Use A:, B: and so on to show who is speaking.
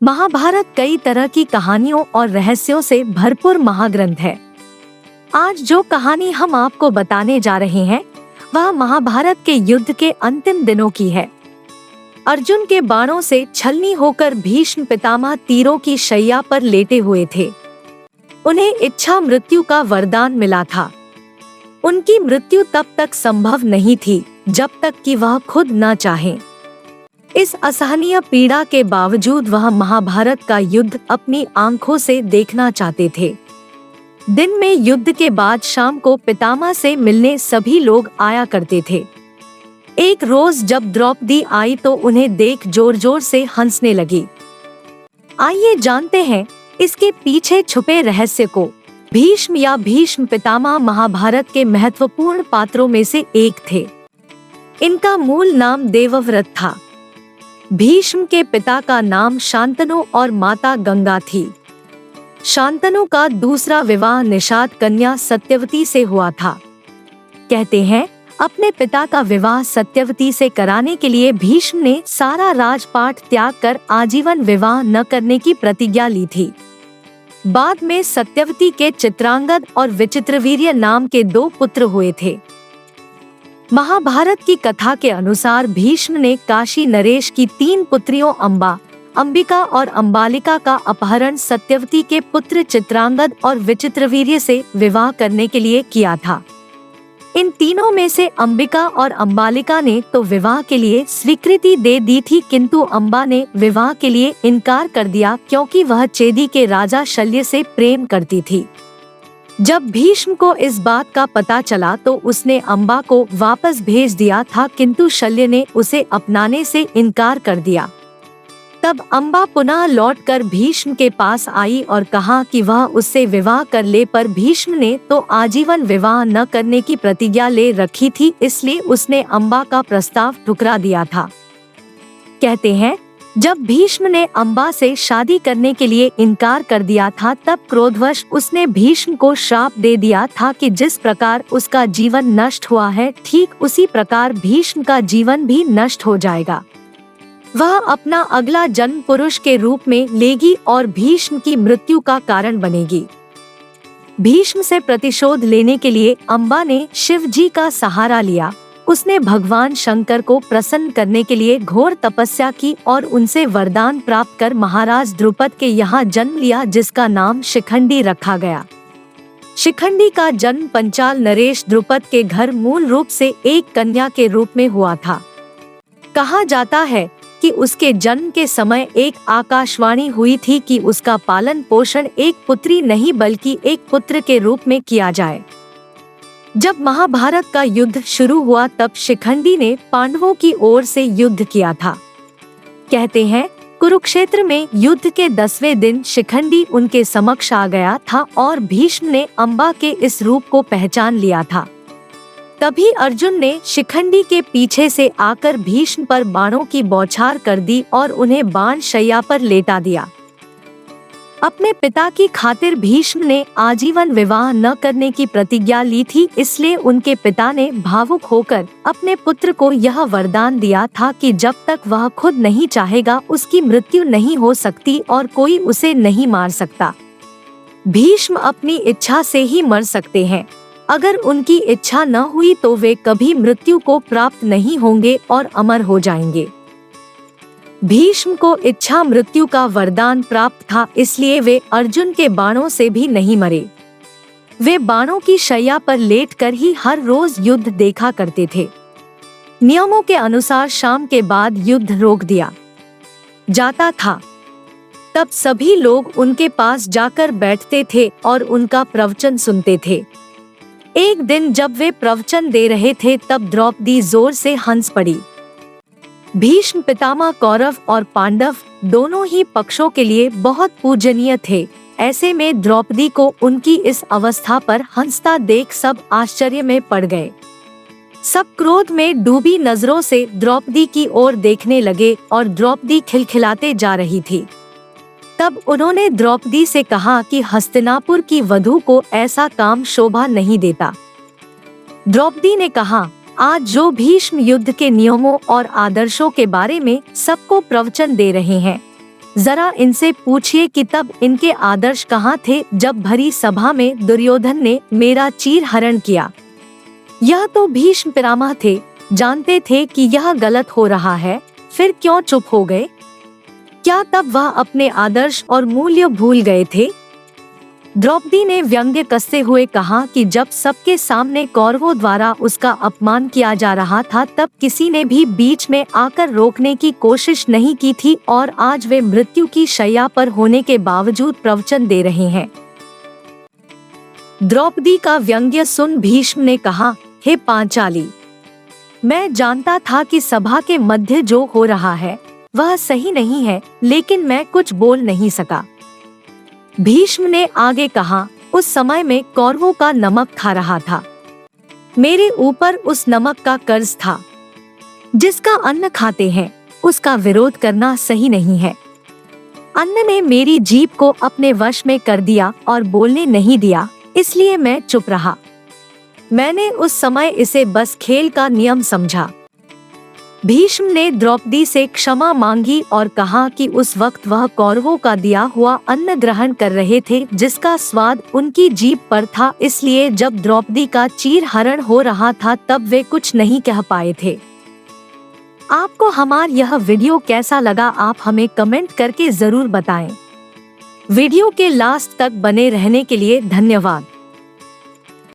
A: महाभारत कई तरह की कहानियों और रहस्यों से भरपूर महाग्रंथ है। आज जो कहानी हम आपको बताने जा रहे हैं वह महाभारत के युद्ध के अंतिम दिनों की है। अर्जुन के बाणों से छलनी होकर भीष्म पितामह तीरों की शैया पर लेटे हुए थे। उन्हें इच्छा मृत्यु का वरदान मिला था। उनकी मृत्यु तब तक संभव नहीं थी जब तक कि वह खुद न चाहें। इस असहनीय पीड़ा के बावजूद वह महाभारत का युद्ध अपनी आंखों से देखना चाहते थे। दिन में युद्ध के बाद शाम को पितामह से मिलने सभी लोग आया करते थे। एक रोज जब द्रौपदी आई तो उन्हें देख जोर जोर से हंसने लगी। आइए जानते हैं इसके पीछे छुपे रहस्य को। भीष्म या भीष्म पितामह महाभारत के महत्वपूर्ण पात्रों में से एक थे। इनका मूल नाम देवव्रत था। भीष्म के पिता का नाम शांतनु और माता गंगा थी। शांतनु का दूसरा विवाह निषाद कन्या सत्यवती से हुआ था। कहते हैं अपने पिता का विवाह सत्यवती से कराने के लिए भीष्म ने सारा राजपाट त्याग कर आजीवन विवाह न करने की प्रतिज्ञा ली थी। बाद में सत्यवती के चित्रांगद और विचित्रवीर्य नाम के 2 पुत्र हुए थे। महाभारत की कथा के अनुसार भीष्म ने काशी नरेश की 3 पुत्रियों अंबा, अंबिका और अंबालिका का अपहरण सत्यवती के पुत्र चित्रांगद और विचित्रवीर्य से विवाह करने के लिए किया था। इन तीनों में से अंबिका और अंबालिका ने तो विवाह के लिए स्वीकृति दे दी थी, किंतु अंबा ने विवाह के लिए इनकार कर दिया क्योंकि वह चेदी के राजा शल्य से प्रेम करती थी। जब भीष्म को इस बात का पता चला तो उसने अंबा को वापस भेज दिया था, किंतु शल्य ने उसे अपनाने से इनकार कर दिया। तब अंबा पुनः लौटकर भीष्म के पास आई और कहा कि वह उससे विवाह कर ले, पर भीष्म ने तो आजीवन विवाह न करने की प्रतिज्ञा ले रखी थी, इसलिए उसने अंबा का प्रस्ताव ठुकरा दिया था। कहते हैं जब भीष्म ने अंबा से शादी करने के लिए इनकार कर दिया था तब क्रोधवश उसने भीष्म को श्राप दे दिया था कि जिस प्रकार उसका जीवन नष्ट हुआ है ठीक उसी प्रकार भीष्म का जीवन भी नष्ट हो जाएगा। वह अपना अगला जन्म पुरुष के रूप में लेगी और भीष्म की मृत्यु का कारण बनेगी। भीष्म से प्रतिशोध लेने के लिए अंबा ने शिव जी का सहारा लिया। उसने भगवान शंकर को प्रसन्न करने के लिए घोर तपस्या की और उनसे वरदान प्राप्त कर महाराज द्रुपद के यहाँ जन्म लिया, जिसका नाम शिखंडी रखा गया। शिखंडी का जन्म पंचाल नरेश द्रुपद के घर मूल रूप से एक कन्या के रूप में हुआ था। कहा जाता है कि उसके जन्म के समय एक आकाशवाणी हुई थी कि उसका पालन पोषण एक पुत्री नहीं बल्कि एक पुत्र के रूप में किया जाए। जब महाभारत का युद्ध शुरू हुआ तब शिखंडी ने पांडवों की ओर से युद्ध किया था। कहते हैं कुरुक्षेत्र में युद्ध के 10वें दिन शिखंडी उनके समक्ष आ गया था और भीष्म ने अंबा के इस रूप को पहचान लिया था। तभी अर्जुन ने शिखंडी के पीछे से आकर भीष्म पर बाणों की बौछार कर दी और उन्हें बाण शैया पर लेटा दिया। अपने पिता की खातिर भीष्म ने आजीवन विवाह न करने की प्रतिज्ञा ली थी, इसलिए उनके पिता ने भावुक होकर अपने पुत्र को यह वरदान दिया था कि जब तक वह खुद नहीं चाहेगा उसकी मृत्यु नहीं हो सकती और कोई उसे नहीं मार सकता। भीष्म अपनी इच्छा से ही मर सकते हैं। अगर उनकी इच्छा न हुई तो वे कभी मृत्यु को प्राप्त नहीं होंगे और अमर हो जाएंगे। भीष्म को इच्छा मृत्यु का वरदान प्राप्त था, इसलिए वे अर्जुन के बाणों से भी नहीं मरे। वे बाणों की शैया पर लेटकर ही हर रोज युद्ध देखा करते थे। नियमों के अनुसार शाम के बाद युद्ध रोक दिया जाता था। तब सभी लोग उनके पास जाकर बैठते थे और उनका प्रवचन सुनते थे। एक दिन जब वे प्रवचन दे रहे थे तब द्रौपदी जोर से हंस पड़ी। भीष्म पितामह कौरव और पांडव दोनों ही पक्षों के लिए बहुत पूजनीय थे। ऐसे में द्रौपदी को उनकी इस अवस्था पर हंसता देख सब आश्चर्य में पड़ गए। सब क्रोध में डूबी नजरों से द्रौपदी की ओर देखने लगे और द्रौपदी खिलखिलाते जा रही थी। तब उन्होंने द्रौपदी से कहा कि हस्तिनापुर की वधू को ऐसा काम शोभा नहीं देता। द्रौपदी ने कहा आज जो भीष्म युद्ध के नियमों और आदर्शों के बारे में सबको प्रवचन दे रहे हैं, जरा इनसे पूछिए कि तब इनके आदर्श कहाँ थे जब भरी सभा में दुर्योधन ने मेरा चीरहरण किया। यह तो भीष्म पितामह थे, जानते थे कि यह गलत हो रहा है, फिर क्यों चुप हो गए? क्या तब वह अपने आदर्श और मूल्य भूल गए थे? द्रौपदी ने व्यंग्य कसते हुए कहा कि जब सबके सामने कौरवों द्वारा उसका अपमान किया जा रहा था तब किसी ने भी बीच में आकर रोकने की कोशिश नहीं की थी, और आज वे मृत्यु की शैया पर होने के बावजूद प्रवचन दे रहे हैं। द्रौपदी का व्यंग्य सुन भीष्म ने कहा, हे पांचाली, मैं जानता था कि सभा के मध्य जो हो रहा है वह सही नहीं है, लेकिन मैं कुछ बोल नहीं सका। भीष्म ने आगे कहा, उस समय में कौरवों का नमक खा रहा था। मेरे ऊपर उस नमक का कर्ज था। जिसका अन्न खाते हैं उसका विरोध करना सही नहीं है। अन्न ने मेरी जीभ को अपने वश में कर दिया और बोलने नहीं दिया, इसलिए मैं चुप रहा। मैंने उस समय इसे बस खेल का नियम समझा। भीष्म ने द्रौपदी से क्षमा मांगी और कहा कि उस वक्त वह कौरवों का दिया हुआ अन्न ग्रहण कर रहे थे जिसका स्वाद उनकी जीभ पर था, इसलिए जब द्रौपदी का चीरहरण हो रहा था तब वे कुछ नहीं कह पाए थे। आपको हमारा यह वीडियो कैसा लगा आप हमें कमेंट करके जरूर बताएं। वीडियो के लास्ट तक बने रहने के लिए धन्यवाद।